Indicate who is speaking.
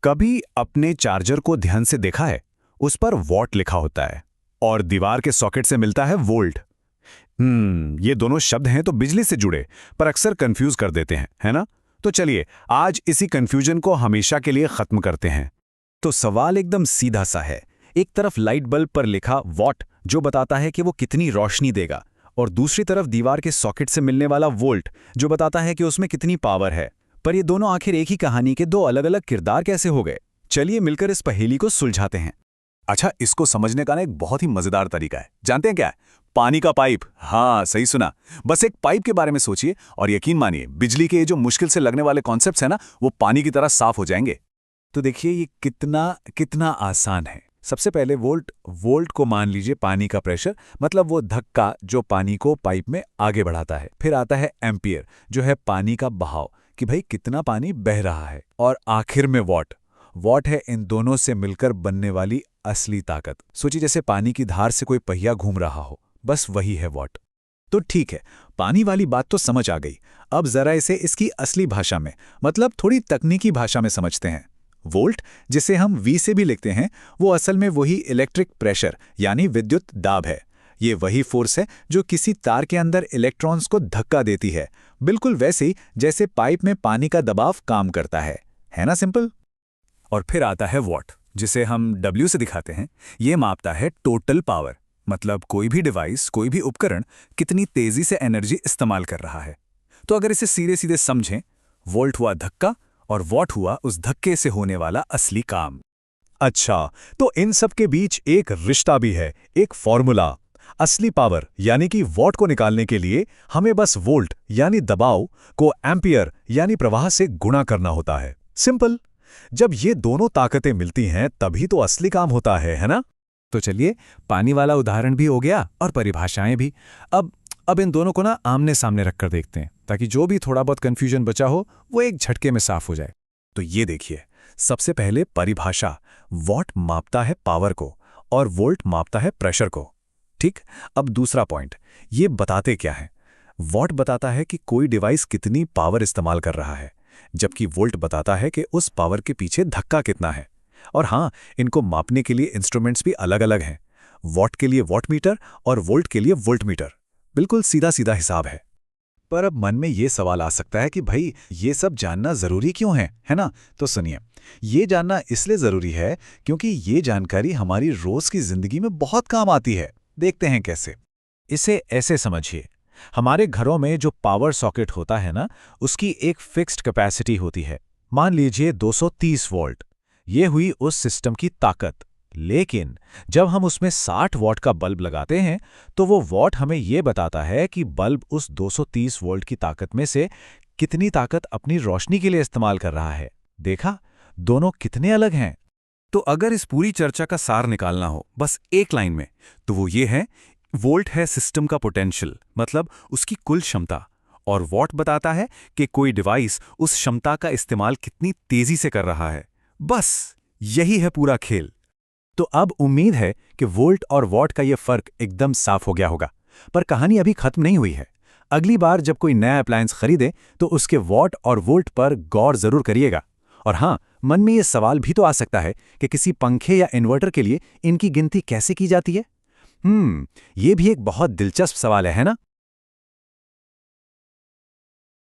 Speaker 1: कभी अपने चार्जर को ध्यान से देखा है? उस पर वॉट लिखा होता है और दीवार के सॉकेट से मिलता है वोल्ट। ये दोनों शब्द हैं तो बिजली से जुड़े, पर अक्सर कंफ्यूज कर देते हैं, है ना? तो चलिए आज इसी कंफ्यूजन को हमेशा के लिए खत्म करते हैं। तो सवाल एकदम सीधा सा है। एक तरफ लाइट बल्ब पर लिखा वॉट जो बताता है कि वो कितनी रोशनी देगा, और दूसरी तरफ दीवार के सॉकेट से मिलने वाला वोल्ट जो बताता है कि उसमें कितनी पावर है। पर ये दोनों आखिर एक ही कहानी के दो अलग अलग किरदार कैसे हो गए? चलिए मिलकर इस पहेली को सुलझाते हैं।
Speaker 2: अच्छा, इसको समझने का ना एक बहुत ही मजेदार तरीका है। जानते हैं क्या है? पानी का पाइप। हाँ, सही सुना। बस एक पाइप के बारे में सोचिए और यकीन मानिए बिजली के ये जो मुश्किल से लगने वाले कॉन्सेप्ट्स हैं ना, वो पानी की तरह साफ हो जाएंगे। तो देखिए ये कितना कितना आसान है। सबसे पहले वोल्ट को मान लीजिए पानी का प्रेशर, मतलब वो धक्का जो पानी को पाइप में आगे बढ़ाता है। फिर आता है एम्पियर जो है पानी का बहाव, कि भाई कितना पानी बह रहा है। और आखिर में वॉट है इन दोनों से मिलकर बनने वाली असली ताकत। सोचिए जैसे पानी की धार से कोई पहिया घूम रहा हो, बस वही है वॉट। तो ठीक है, पानी वाली बात तो समझ आ गई। अब जरा इसे इसकी असली भाषा में, मतलब थोड़ी तकनीकी भाषा में समझते हैं। वोल्ट, जिसे हम वी से भी लिखते हैं, वो असल में वही इलेक्ट्रिक प्रेशर यानी विद्युत दाब है। ये वही फोर्स है जो किसी तार के अंदर इलेक्ट्रॉन्स को धक्का देती है, बिल्कुल वैसे ही जैसे पाइप में पानी का दबाव काम करता है ना? सिंपल। और फिर आता है वॉट, जिसे हम W से दिखाते हैं। ये मापता है टोटल पावर, मतलब कोई भी डिवाइस, कोई भी उपकरण कितनी तेजी से एनर्जी इस्तेमाल कर रहा है। तो अगर इसे सीधे सीधे समझें, वोल्ट हुआ धक्का और वॉट हुआ उस धक्के से होने वाला असली काम।
Speaker 1: अच्छा, तो इन सब के बीच एक रिश्ता भी है, एक फॉर्मूला। असली पावर यानी कि वॉट को निकालने के लिए हमें बस वोल्ट यानी दबाव को एम्पियर यानी प्रवाह से गुणा करना होता है। सिंपल। जब ये दोनों ताकतें मिलती हैं तभी तो असली काम होता है ना?
Speaker 2: तो चलिए, पानी वाला उदाहरण भी हो गया और परिभाषाएं भी। अब इन दोनों को ना आमने सामने रखकर देखते हैं, ताकि जो भी थोड़ा बहुत कंफ्यूजन बचा हो वो एक झटके में साफ हो जाए।
Speaker 1: तो ये देखिए, सबसे पहले परिभाषा। वॉट मापता है पावर को और वोल्ट मापता है प्रेशर को। ठीक। अब दूसरा पॉइंट, ये बताते क्या है? वॉट बताता है कि कोई डिवाइस कितनी पावर इस्तेमाल कर रहा है, जबकि वोल्ट बताता है कि उस पावर के पीछे धक्का कितना है। और हाँ, इनको मापने के लिए इंस्ट्रूमेंट्स भी अलग अलग हैं। वॉट के लिए वॉट मीटर और वोल्ट के लिए वोल्ट मीटर। बिल्कुल सीधा सीधा हिसाब है। पर अब मन में ये सवाल आ सकता है कि भाई ये सब जानना जरूरी क्यों है ना? तो सुनिए, ये जानना इसलिए जरूरी है क्योंकि ये जानकारी हमारी रोज की जिंदगी में बहुत काम आती है। देखते हैं कैसे। इसे ऐसे समझिए, हमारे घरों में जो पावर सॉकेट होता है ना, उसकी एक फिक्स्ड कैपेसिटी होती है। मान लीजिए 230 वोल्ट। ये हुई उस सिस्टम की ताकत। लेकिन जब हम उसमें 60 वॉट का बल्ब लगाते हैं, तो वो वॉट हमें ये बताता है कि बल्ब उस 230 वोल्ट की ताकत में से कितनी ताकत अपनी रोशनी के लिए इस्तेमाल कर रहा है। देखा, दोनों कितने अलग हैं।
Speaker 2: तो अगर इस पूरी चर्चा का सार निकालना हो बस एक लाइन में, तो वो ये है, वोल्ट है सिस्टम का पोटेंशियल, मतलब उसकी कुल क्षमता, और वॉट बताता है कि कोई डिवाइस उस क्षमता का इस्तेमाल कितनी तेजी से कर रहा है। बस यही है पूरा खेल।
Speaker 1: तो अब उम्मीद है कि वोल्ट और वॉट का ये फर्क एकदम साफ हो गया होगा। पर कहानी अभी खत्म नहीं हुई है। अगली बार जब कोई नया अप्लायंस खरीदे तो उसके वॉट और वोल्ट पर गौर जरूर करिएगा। और हाँ, मन में ये सवाल भी तो आ सकता है कि किसी पंखे या इन्वर्टर के लिए इनकी गिनती कैसे की जाती है? ये भी एक बहुत दिलचस्प सवाल है ना?